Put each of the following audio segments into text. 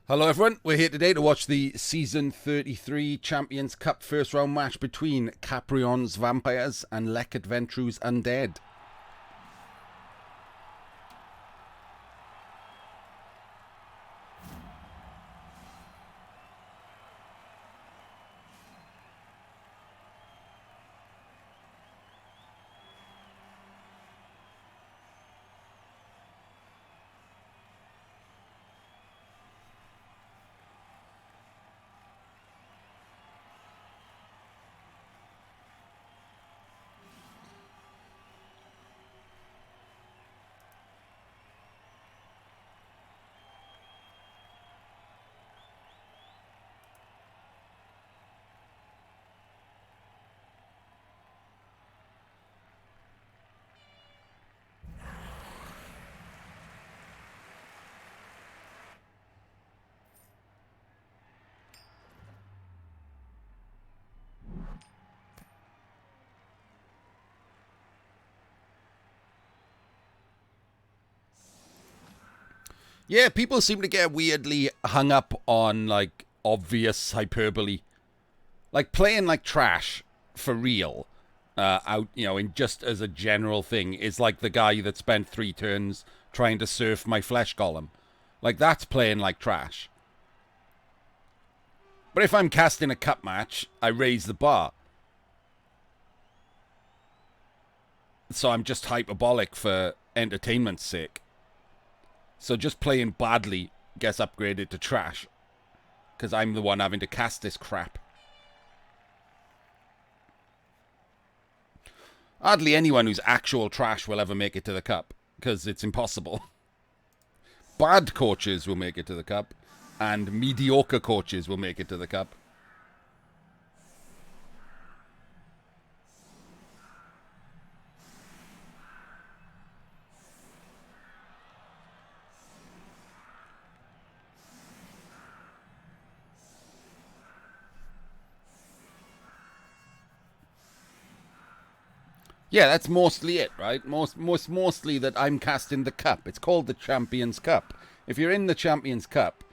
Hello everyone, we're here today to watch the Season 33 Champions Cup first round match between Capyron's Vampires and Lechatventru's Undead. Yeah, people seem to get weirdly hung up on, like, obvious hyperbole. Like, playing like trash, for real, out, in just as a general thing, is like the guy that spent 3 turns trying to surf my flesh golem. Like, that's playing like trash. But if I'm casting a cup match, I raise the bar. So I'm just hyperbolic for entertainment's sake. So just playing badly gets upgraded to trash. Because I'm the one having to cast this crap. Hardly anyone who's actual trash will ever make it to the cup. Because it's impossible. Bad coaches will make it to the cup. And mediocre coaches will make it to the cup. Yeah, that's mostly it, right? Mostly that I'm casting the cup. It's called the Champions Cup. If you're in the Champions Cup,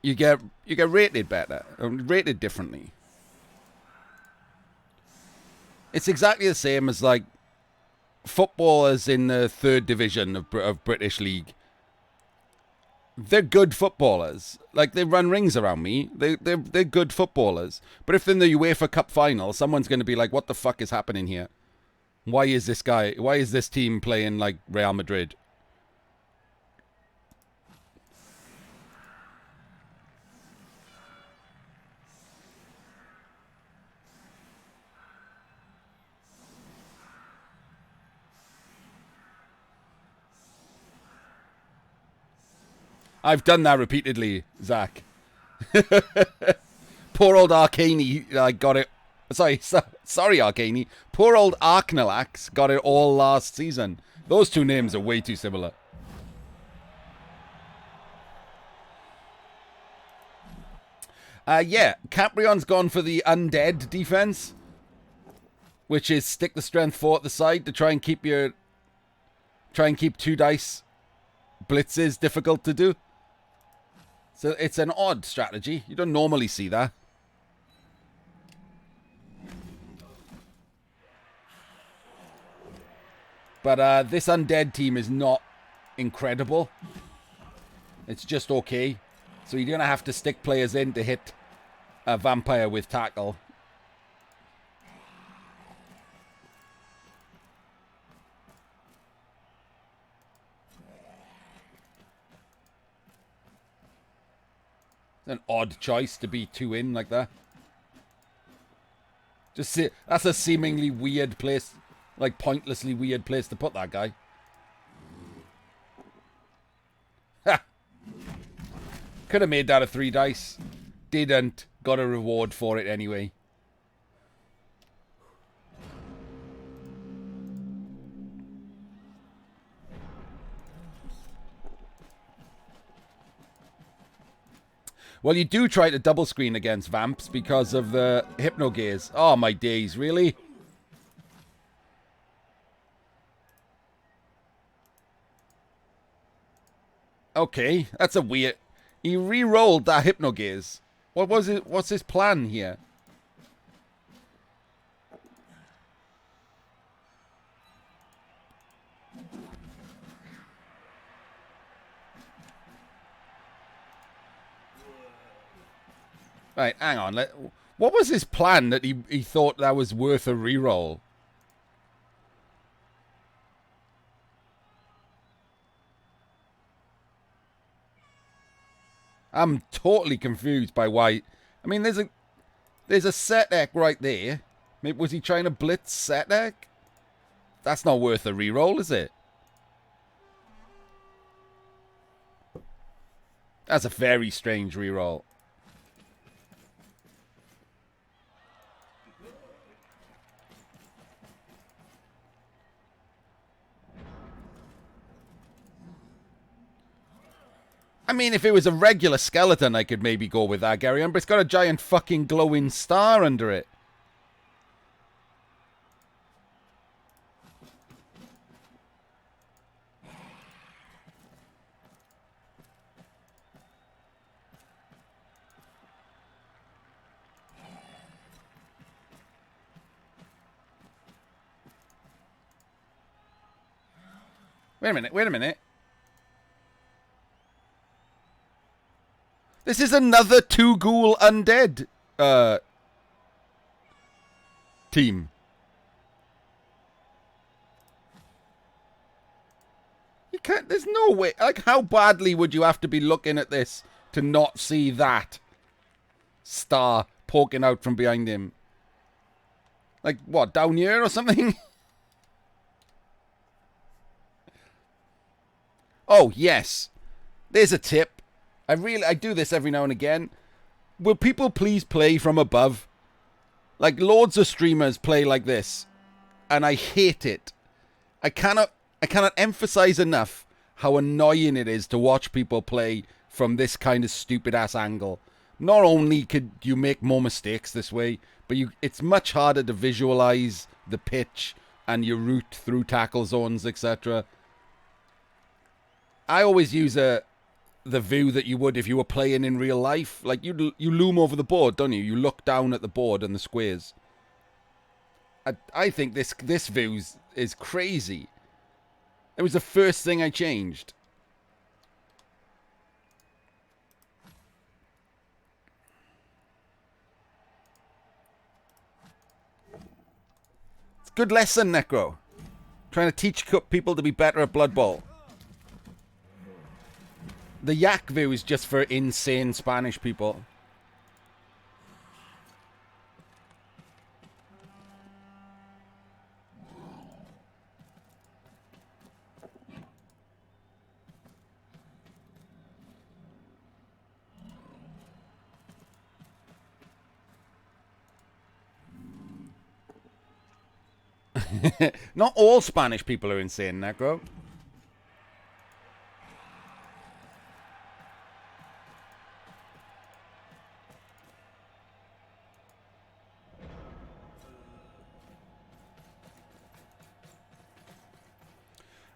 you get rated better, or rated differently. It's exactly the same as like footballers in the third division of British League. They're good footballers. Like, they run rings around me. They're good footballers. But if in the UEFA Cup final, someone's going to be like, "What the fuck is happening here? Why is this team playing like Real Madrid?" I've done that repeatedly, Zach. Poor old Arcani got it. Sorry, Arcani. Poor old Arknalax got it all last season. Those two names are way too similar. Yeah, Capyron's gone for the Undead defense, which is stick the strength 4 at the side to try and keep 2 dice blitzes difficult to do. So it's an odd strategy. You don't normally see that. But this Undead team is not incredible. It's just okay. So you're going to have to stick players in to hit a vampire with tackle. It's an odd choice to be 2 in like that. That's a seemingly weird place, like pointlessly weird place to put that guy. Ha! Could have made that a 3 dice. Didn't. Got a reward for it anyway. Well, you do try to double screen against Vamps because of the Hypno Gaze. Oh, my days, really? Okay, that's a weird... He re-rolled that Hypnogaze. What was it? What's his plan here? Right, hang on. What was his plan that he thought that was worth a re-roll? I'm totally confused by why. I mean, there's a set deck right there. Maybe was he trying to blitz set deck? That's not worth a reroll, is it? That's a very strange reroll. I mean, if it was a regular skeleton, I could maybe go with that, Gary, but it's got a giant fucking glowing star under it. Wait a minute. This is another two ghoul undead team. You can't, there's no way. Like, how badly would you have to be looking at this to not see that star poking out from behind him? Like, what, down here or something? Oh, yes. There's a tip. I do this every now and again. Will people please play from above? Like, loads of streamers play like this, and I hate it. I cannot emphasize enough how annoying it is to watch people play from this kind of stupid ass angle. Not only could you make more mistakes this way, but it's much harder to visualize the pitch and your route through tackle zones, etc. I always use the view that you would if you were playing in real life. Like, you loom over the board, don't you? You look down at the board and the squares. I think this view is crazy. It was the first thing I changed. It's a good lesson, Necro. Trying to teach people to be better at Blood Bowl. The yak view is just for insane Spanish people. Not all Spanish people are insane, Necro.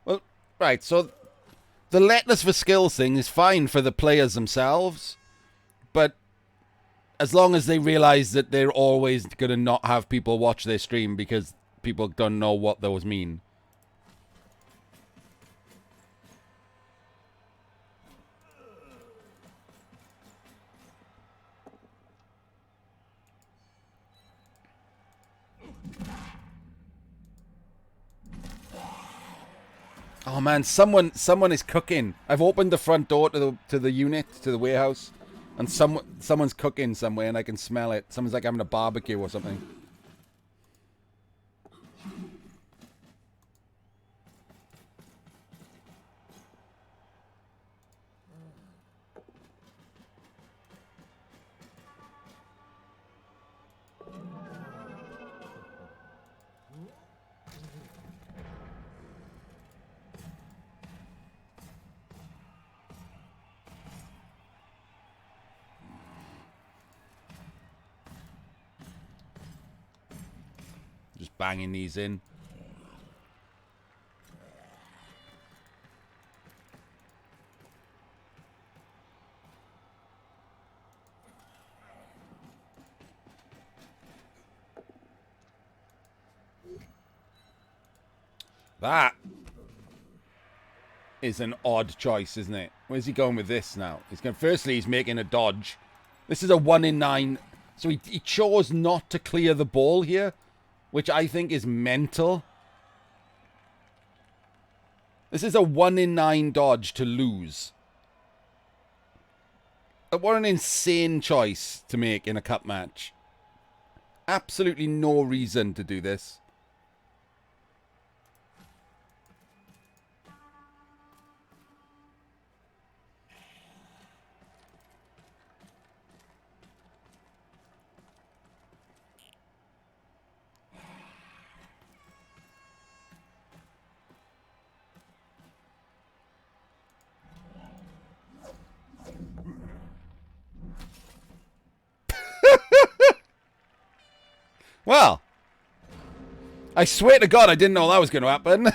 Well, right, so the letters for skills thing is fine for the players themselves, but as long as they realize that they're always going to not have people watch their stream because people don't know what those mean. Oh man, someone is cooking. I've opened the front door to the unit, to the warehouse, and someone's cooking somewhere, and I can smell it. Someone's like having a barbecue or something. Just banging these in. That is an odd choice, isn't it? Where's he going with this now? Firstly, he's making a dodge. This is a 1 in 9. So he chose not to clear the ball here, which I think is mental. This is a 1 in 9 dodge to lose. What an insane choice to make in a cup match. Absolutely no reason to do this. Well, I swear to God I didn't know that was going to happen.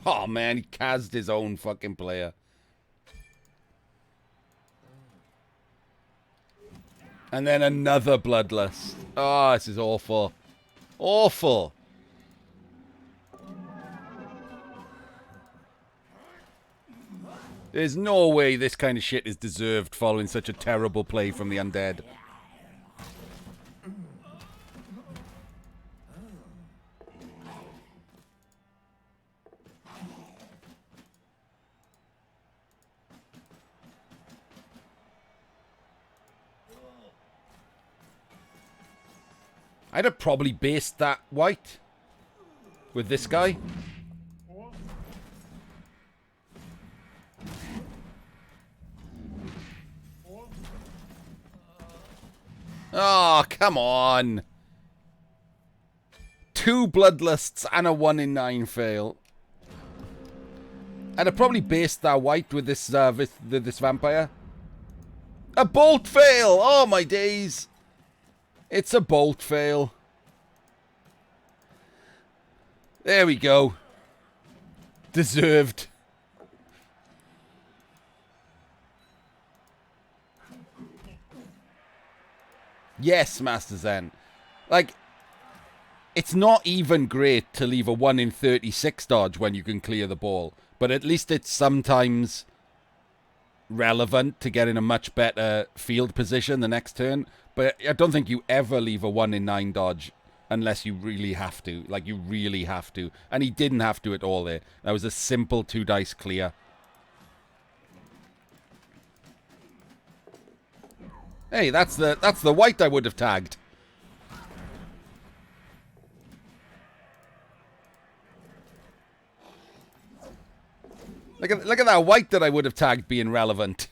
Oh, man, he cast his own fucking player. And then another bloodlust. Oh, this is awful. Awful. There's no way this kind of shit is deserved following such a terrible play from the Undead. I'd have probably based that white with this guy. Oh, come on. 2 bloodlusts and a 1 in 9 fail. I'd have probably based that white with this this vampire. A bolt fail! Oh, my days. It's a bolt fail. There we go. Deserved. Yes, Master Zen. Like, it's not even great to leave a 1 in 36 dodge when you can clear the ball. But at least it's sometimes relevant to get in a much better field position the next turn. But I don't think you ever leave a 1 in 9 dodge unless you really have to. Like, you really have to. And he didn't have to at all there. That was a simple 2 dice clear. Hey, that's the white I would have tagged. Look at that white that I would have tagged being relevant.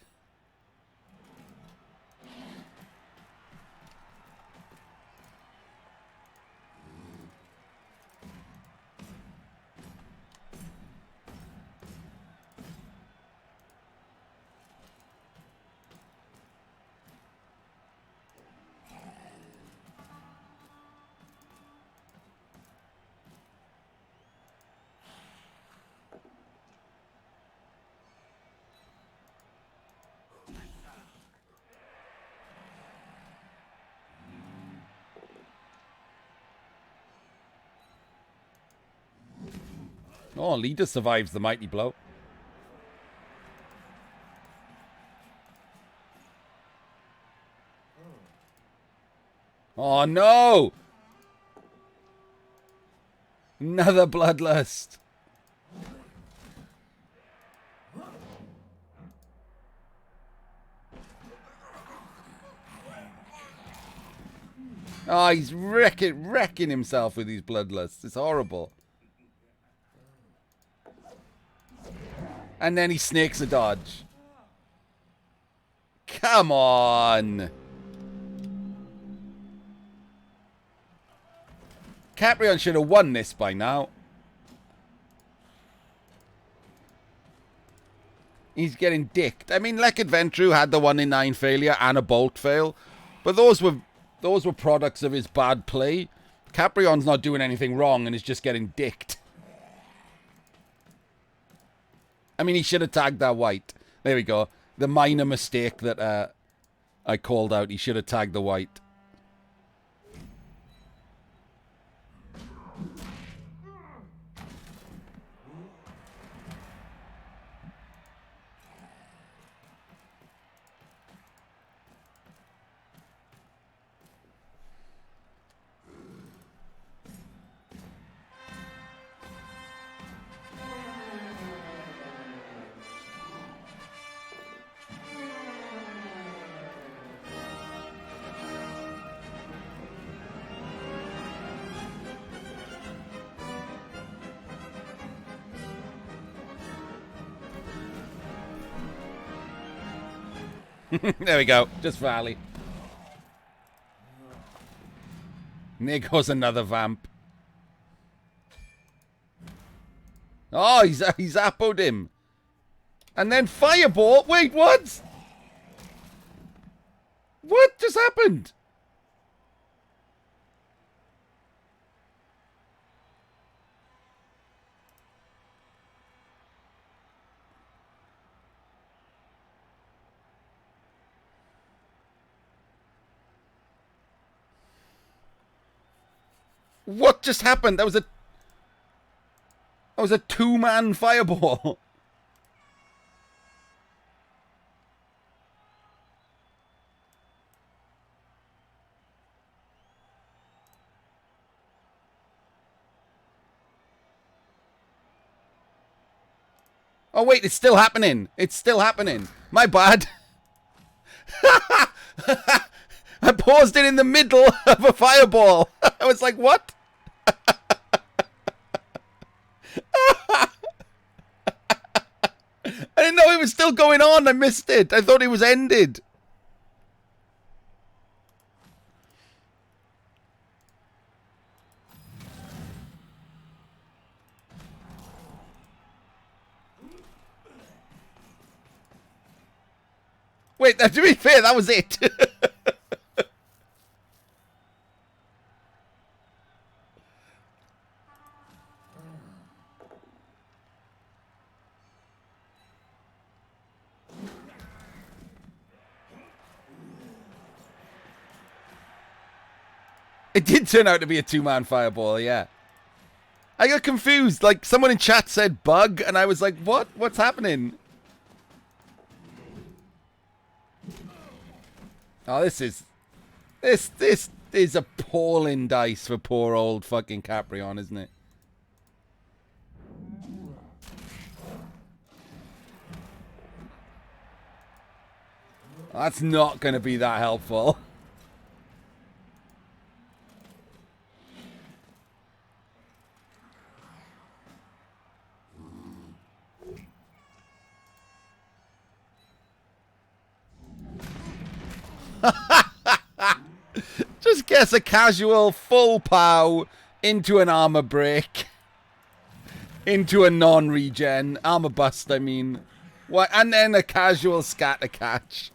Oh, leader survives the mighty blow. Oh, no! Another bloodlust. Oh, he's wrecking himself with these bloodlusts. It's horrible. And then he snakes a dodge. Come on. Capyron should have won this by now. He's getting dicked. I mean, Lechatventru had the 1 in 9 failure and a bolt fail, but those were products of his bad play. Capyron's not doing anything wrong and is just getting dicked. I mean, he should have tagged that white. There we go. The minor mistake that I called out. He should have tagged the white. There we go. Just for Ali. There goes another vamp. Oh, he's appoed him. And then fireball. Wait, what? What just happened? What just happened? That was a two-man fireball. Oh wait, it's still happening. It's still happening. My bad. I paused it in the middle of a fireball. I was like, what? I didn't know it was still going on. I missed it. I thought it was ended. Wait, to be fair, that was it. It did turn out to be a two-man fireball, yeah. I got confused. Like, someone in chat said bug, and I was like, what? What's happening? Oh, this is appalling dice for poor old fucking Capyron, isn't it? That's not going to be that helpful. Just guess a casual full pow into an armor break. Into a non-regen. Armor bust, I mean. What? And then a casual scatter catch.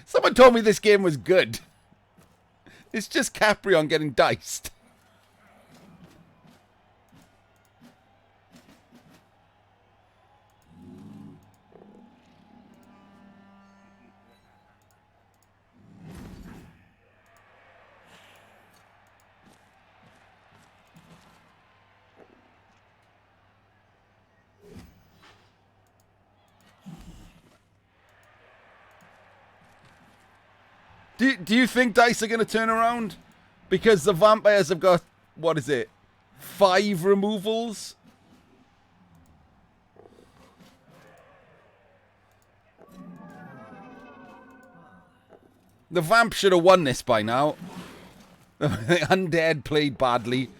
Someone told me this game was good. It's just Capyron getting diced. Do you think dice are going to turn around? Because the vampires have got, what is it, 5 removals? The vamp should have won this by now. The Undead played badly.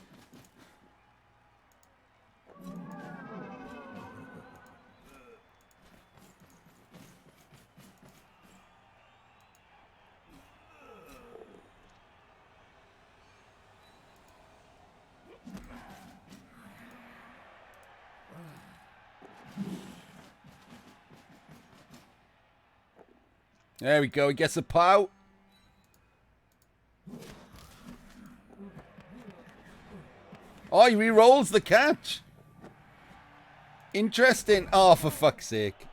There we go. He gets a pow. Oh, he re-rolls the catch. Interesting. Oh, for fuck's sake.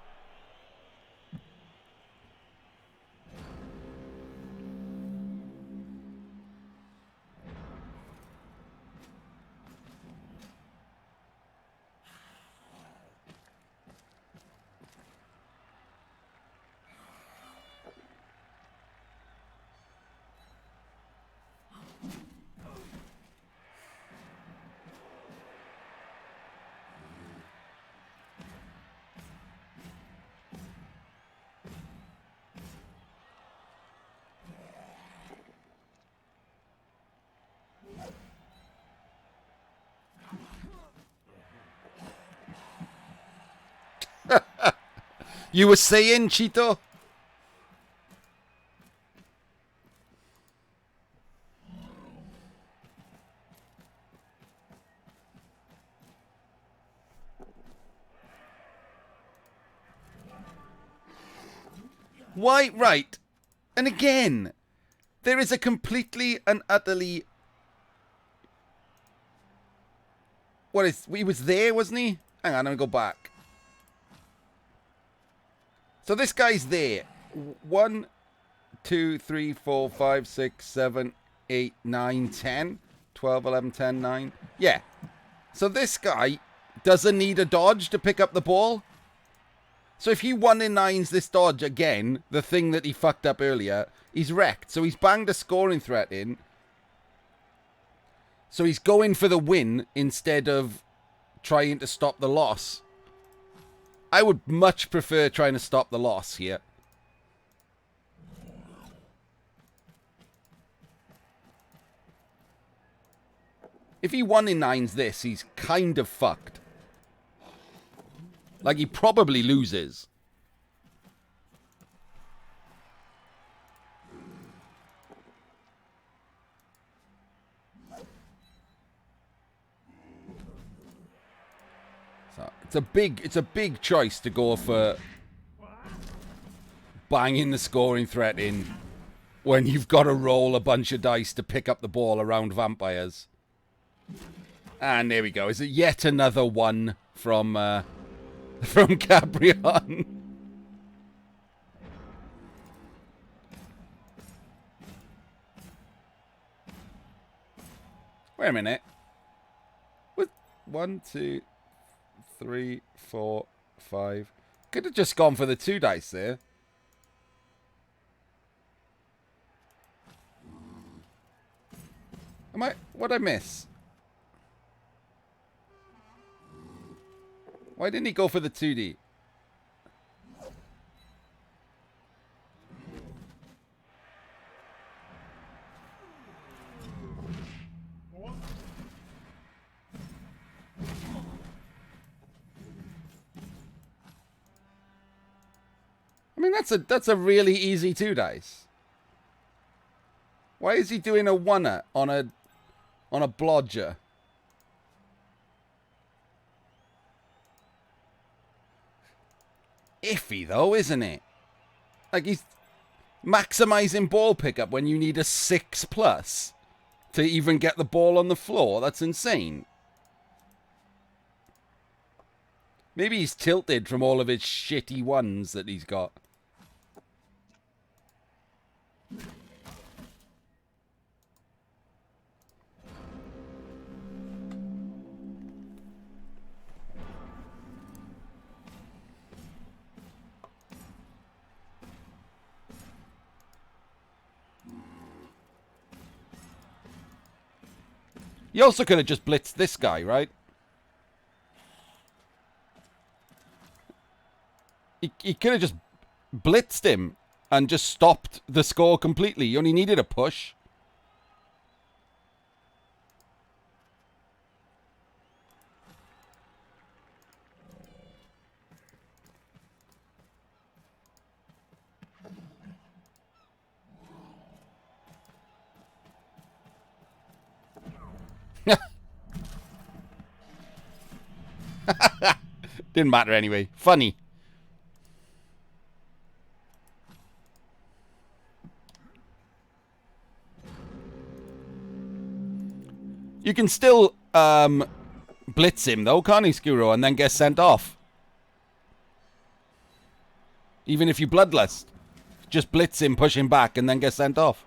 You were saying, Cheeto? Why? Right. And again, there is a completely and utterly... What is... He was there, wasn't he? Hang on, let me go back. So this guy's there. 1, 2, 3, 4, 5, 6, 7, 8, 9, 10. 12, 11, 10, 9. Yeah. So this guy doesn't need a dodge to pick up the ball. So if he 1-in-9s this dodge again, the thing that he fucked up earlier, he's wrecked. So he's banged a scoring threat in. So he's going for the win instead of trying to stop the loss. I would much prefer trying to stop the loss here. If he 1-in-9s this, he's kind of fucked. Like, he probably loses. So it's a big choice to go for banging the scoring threat in when you've got to roll a bunch of dice to pick up the ball around vampires. And there we go. Is it yet another one from Capyron? Wait a minute. What? 1, 2, 3, 4, 5. Could have just gone for the 2 dice there. What'd I miss? Why didn't he go for the 2D? I mean, that's a really easy 2 dice. Why is he doing a 1er on a blodger? Iffy though, isn't it? Like, he's maximizing ball pickup when you need a 6+ to even get the ball on the floor. That's insane. Maybe he's tilted from all of his shitty 1s that he's got. You also could have just blitzed this guy, right? He could have just blitzed him and just stopped the score completely. You only needed a push. Didn't matter anyway. Funny. You can still blitz him, though, can't he, Skuro, and then get sent off. Even if you bloodlust. Just blitz him, push him back, and then get sent off.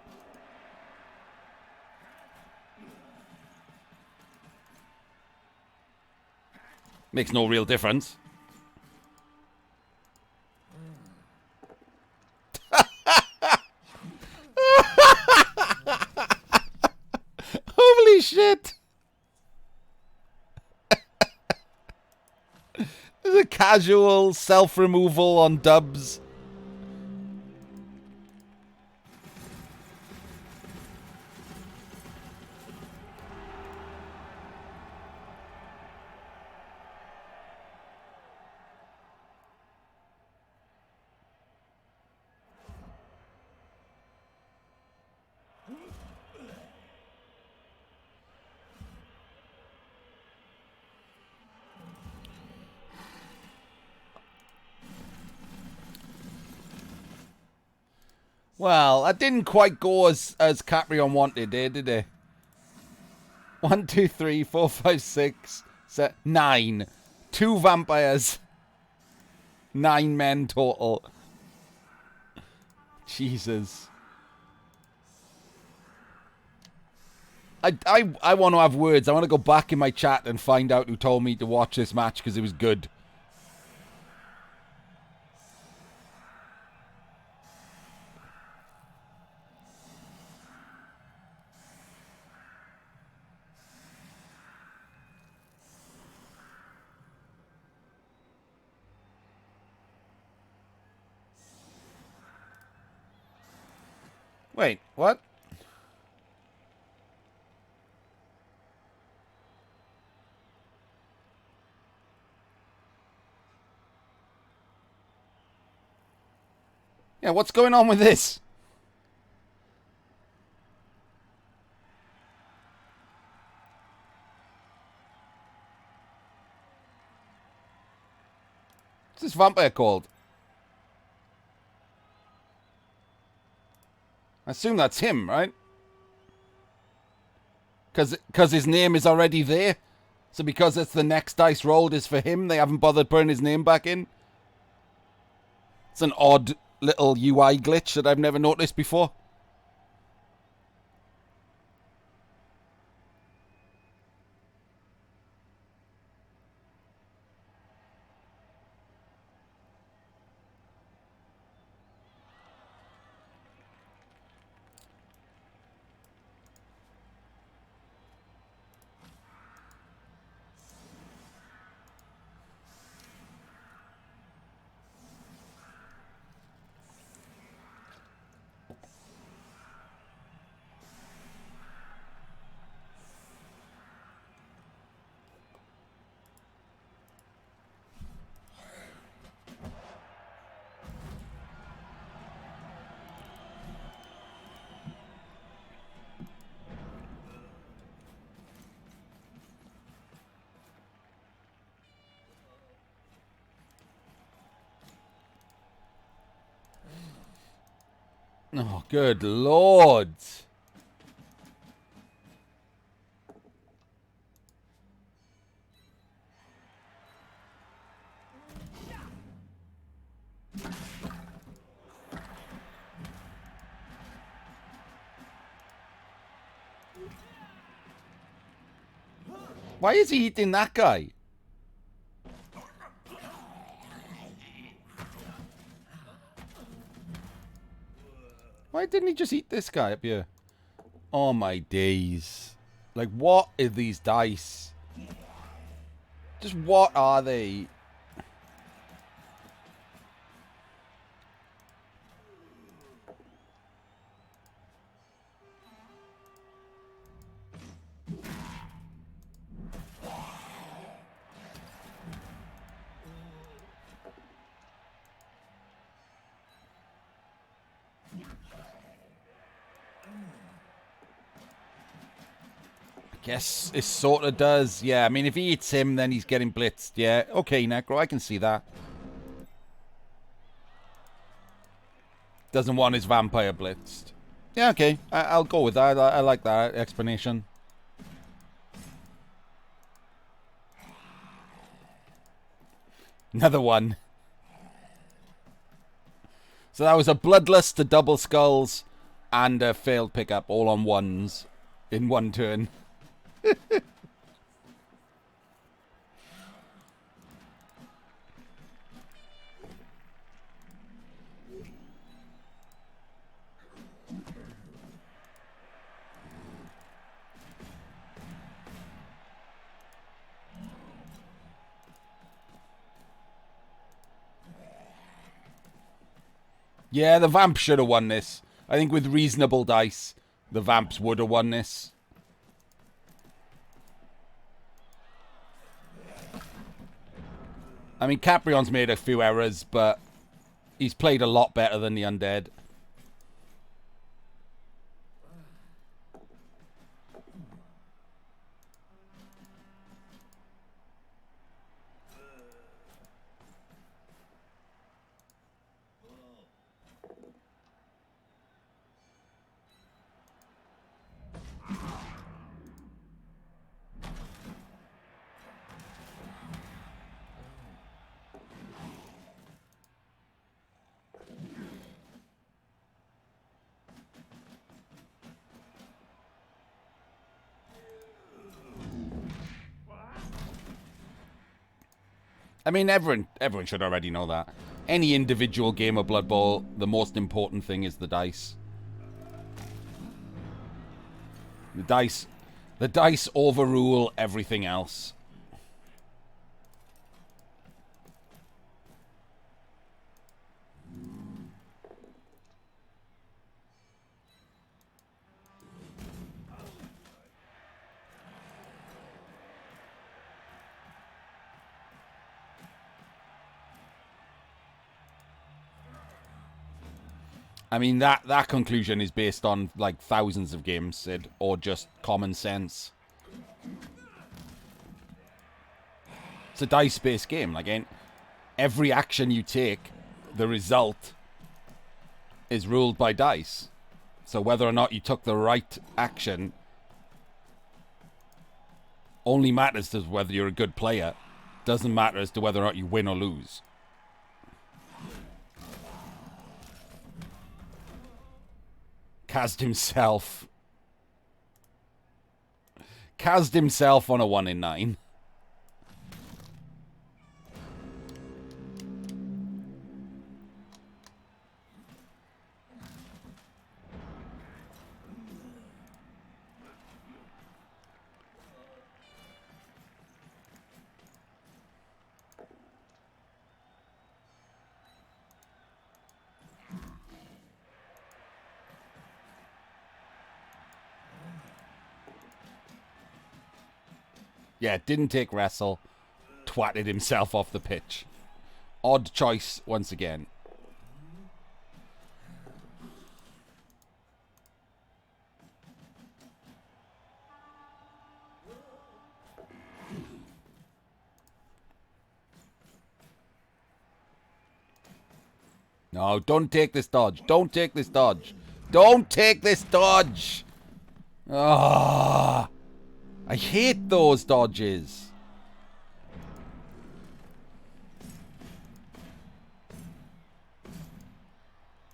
Makes no real difference. Holy shit! There's a casual self-removal on dubs. Well, that didn't quite go as Capyron wanted, did it? 1, 2, 3, 4, 5, 6, 7, 9. 2 vampires. 9 men total. Jesus. I want to have words. I want to go back in my chat and find out who told me to watch this match because it was good. Wait, what? Yeah, what's going on with this? What's this vampire called? I assume that's him, right? Because his name is already there. So because it's the next dice rolled is for him, they haven't bothered putting his name back in. It's an odd little UI glitch that I've never noticed before. Oh, good lord. Why is he eating that guy? Why didn't he just eat this guy up here? Oh my days. Like, what are these dice? Just what are they? Guess it sort of does. Yeah, I mean, if he eats him, then he's getting blitzed. Yeah, okay, Necro, I can see that. Doesn't want his vampire blitzed. Yeah, okay, I'll go with that. I like that explanation. Another one. So that was a bloodlust to double skulls and a failed pickup all on ones in one turn. Yeah, the Vamp should have won this. I think with reasonable dice, the Vamps would have won this. I mean, Capyron's made a few errors, but he's played a lot better than the Undead. I mean, everyone should already know that. Any individual game of Blood Bowl, the most important thing is the dice. The dice overrule everything else. I mean, that conclusion is based on, like, thousands of games, Sid, or just common sense. It's a dice-based game. Like, every action you take, the result is ruled by dice. So whether or not you took the right action only matters to whether you're a good player. Doesn't matter as to whether or not you win or lose. Cast himself on a 1 in 9. Yeah, didn't take wrestle. Twatted himself off the pitch. Odd choice once again. No, don't take this dodge. Don't take this dodge. Don't take this dodge. Ah, I hate those dodges.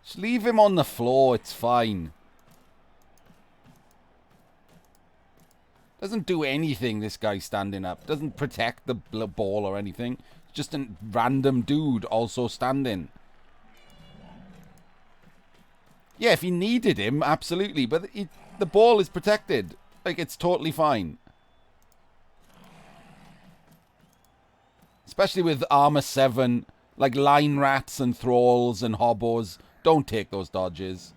Just leave him on the floor. It's fine. Doesn't do anything, this guy standing up. Doesn't protect the ball or anything. Just a random dude also standing. Yeah, if he needed him, absolutely. But the ball is protected. Like, it's totally fine. Especially with armor 7. Like, line rats and thralls and hobos. Don't take those dodges.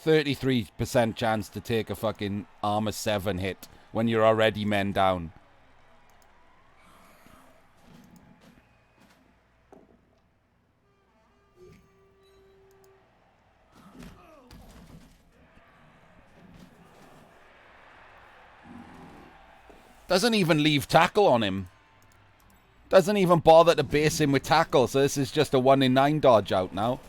33% chance to take a fucking armor 7 hit when you're already men down. Doesn't even leave tackle on him. Doesn't even bother to base him with tackle, so this is just a 1 in 9 dodge out now.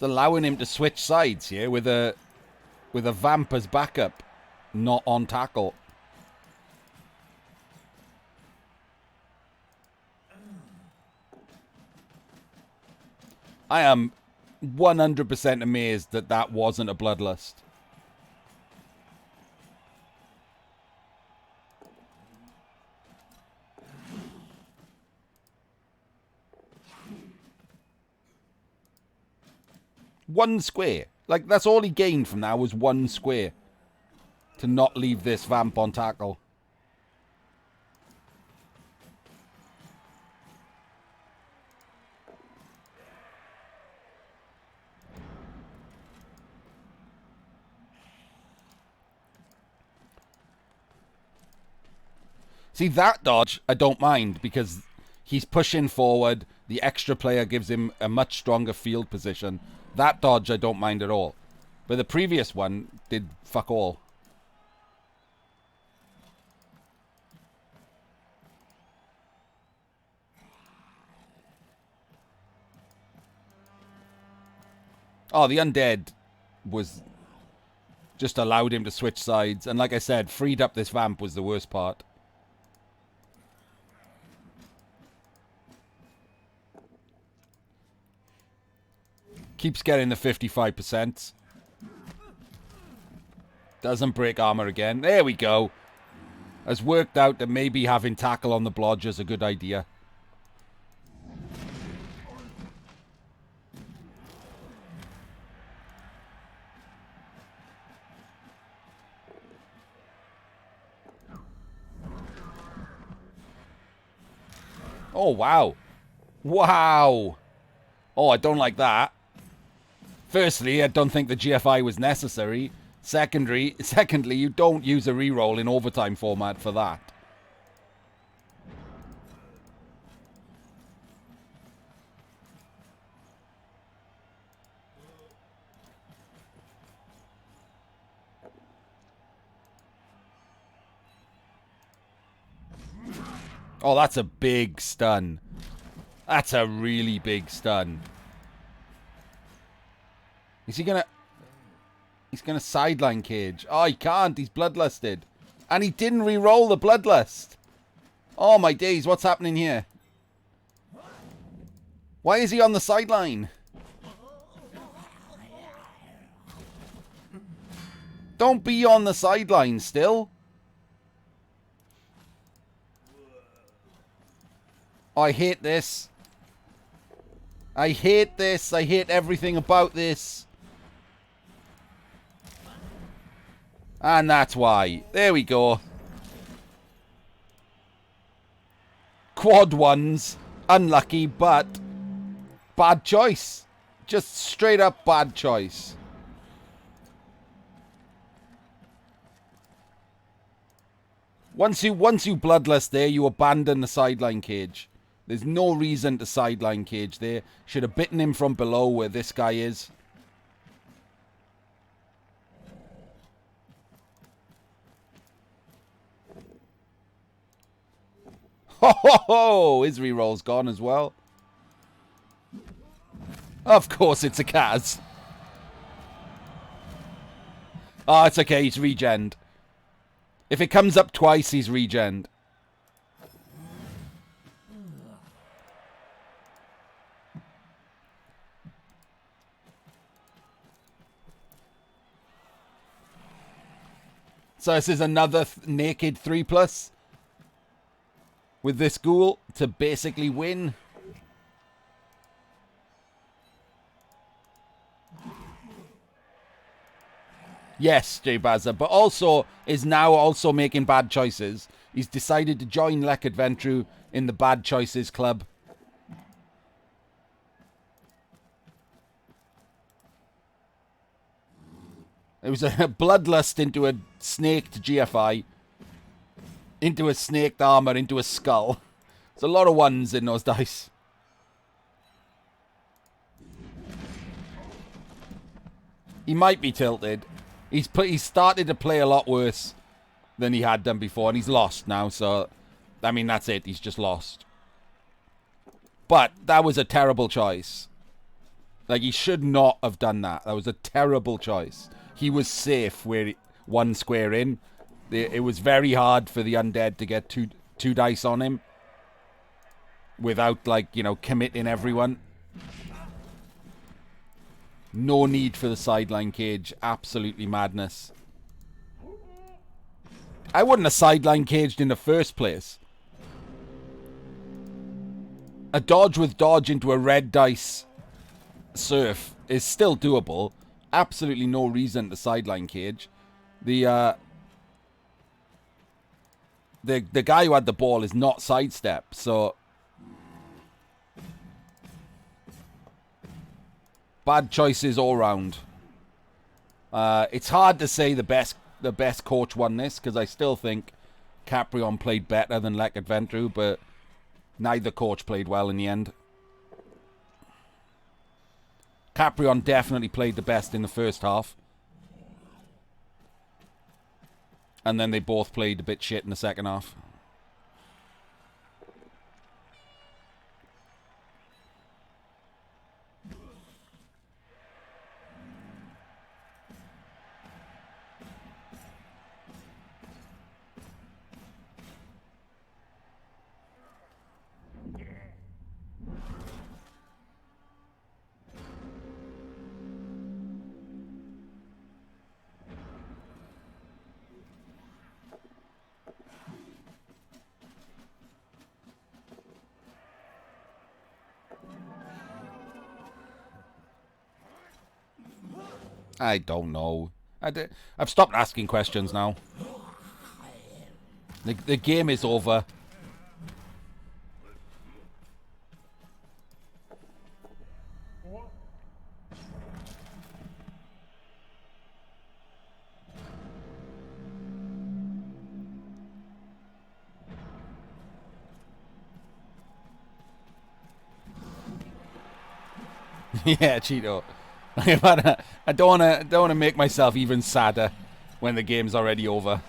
It's allowing him to switch sides here with a vamp as backup, not on tackle. I am 100% amazed that that wasn't a bloodlust. One square. Like, that's all he gained from that was one square. To not leave this vamp on tackle. See, that dodge, I don't mind, because he's pushing forward. The extra player gives him a much stronger field position. That dodge, I don't mind at all. But the previous one did fuck all. Oh, the Undead was just allowed him to switch sides. And like I said, freed up this vamp was the worst part. Keeps getting the 55%. Doesn't break armor again. There we go. Has worked out that maybe having tackle on the blodge is a good idea. Oh, wow. Wow. Oh, I don't like that. Firstly, I don't think the GFI was necessary. Secondly, you don't use a reroll in overtime format for that. Oh, that's a big stun. That's a really big stun. Is he gonna... He's gonna sideline cage. Oh, he can't. He's bloodlusted. And he didn't re-roll the bloodlust. Oh, my days. What's happening here? Why is he on the sideline? Don't be on the sideline still. Oh, I hate this. I hate this. I hate everything about this. And that's why. There we go. Quad ones. Unlucky, but bad choice. Just straight up bad choice. Once you bloodlust there, you abandon the sideline cage. There's no reason to sideline cage there. Should have bitten him from below where this guy is. Ho ho ho! His reroll's gone as well. Of course it's a Kaz. Oh, it's okay. He's regened. If it comes up twice, he's regened. So this is another naked 3+ with this ghoul to basically win. Yes, J Bazza, but also is now also making bad choices. He's decided to join Lechatventru in the bad choices club. It was a bloodlust into a snaked GFI. Into a snaked armor, into a skull. There's a lot of ones in those dice. He might be tilted. He's started to play a lot worse than he had done before, and he's lost now, so I mean that's it, he's just lost. But that was a terrible choice. Like, he should not have done that. That was a terrible choice. He was safe one square in. It was very hard for the Undead to get two dice on him without, like, you know, committing everyone. No need for the sideline cage. Absolutely madness. I wouldn't have sideline caged in the first place. A dodge with dodge into a red dice surf is still doable. Absolutely no reason to sideline cage. The guy who had the ball is not sidestep, so bad choices all round. It's hard to say the best coach won this, because I still think Capyron played better than Lechatventru, but neither coach played well in the end. Capyron definitely played the best in the first half. And then they both played a bit shit in the second half. I don't know. I've stopped asking questions now. The game is over. Yeah, Cheeto. I don't wanna make myself even sadder when the game's already over.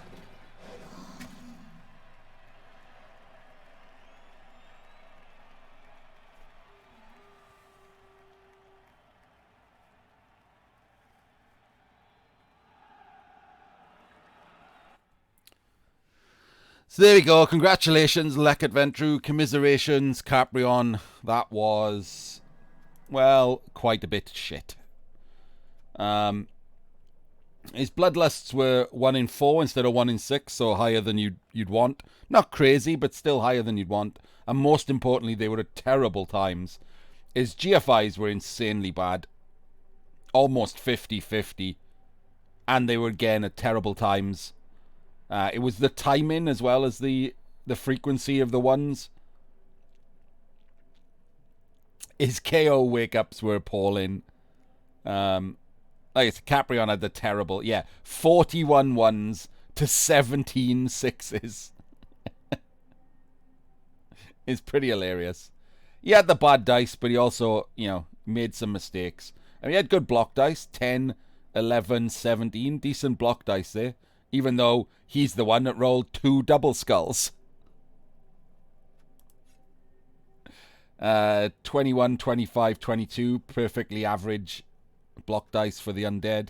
So there we go. Congratulations, Lechatventru. Commiserations, Capyron. That was, well, quite a bit shit. His bloodlusts were 1 in 4 instead of 1 in 6, so higher than you'd want. Not crazy, but still higher than you'd want. And most importantly, they were at terrible times. His GFIs were insanely bad. Almost 50-50. And they were, again, at terrible times. It was the timing as well as the frequency of the ones. His KO wake-ups were appalling. Like it's Capyron had the terrible, 41 ones to 17 sixes. It's pretty hilarious. He had the bad dice, but he also, made some mistakes. I mean, he had good block dice, 10, 11, 17. Decent block dice there, even though he's the one that rolled 2 double skulls. 21, 25, 22, perfectly average block dice for the Undead.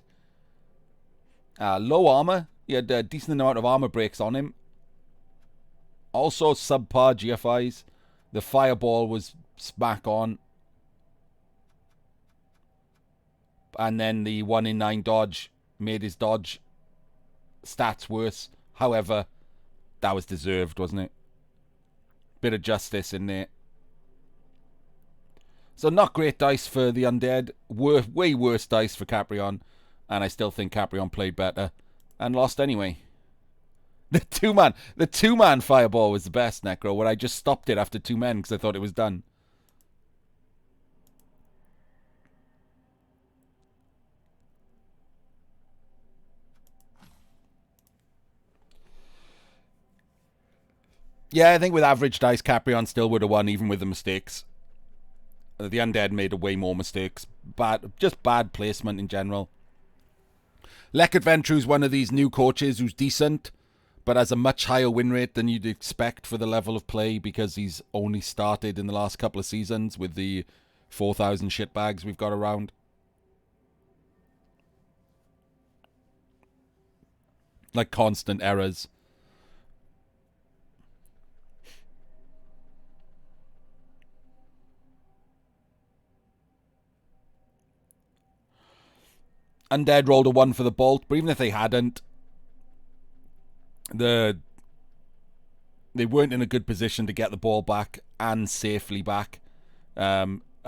Low armor. He had a decent amount of armor breaks on him. Also subpar GFIs. The fireball was smack on. And then the 1 in 9 dodge made his dodge stats worse. However, that was deserved, wasn't it? Bit of justice in there. So not great dice for the Undead. Way worse dice for Capyron. And I still think Capyron played better. And lost anyway. The two-man fireball was the best, Necro, where I just stopped it after 2 men because I thought it was done. Yeah, I think with average dice, Capyron still would have won, even with the mistakes. The Undead made way more mistakes. Just bad placement in general. Lechatventru's one of these new coaches who's decent, but has a much higher win rate than you'd expect for the level of play because he's only started in the last couple of seasons with the 4,000 shitbags we've got around. Like constant errors. Undead rolled a 1 for the bolt, but even if they hadn't, they weren't in a good position to get the ball back and safely back. I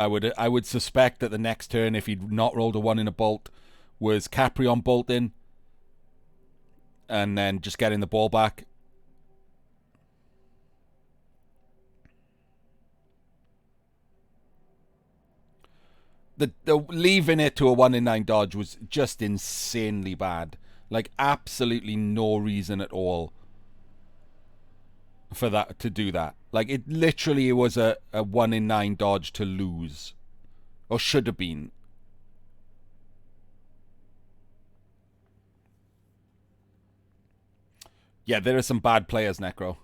would suspect that the next turn, if he'd not rolled a 1 in a bolt, was Capyron bolting and then just getting the ball back. The leaving it to a 1 in 9 dodge was just insanely bad. Like, absolutely no reason at all for that to do that. Like, it literally was a 1 in 9 dodge to lose. Or should have been. Yeah, there are some bad players, Necro.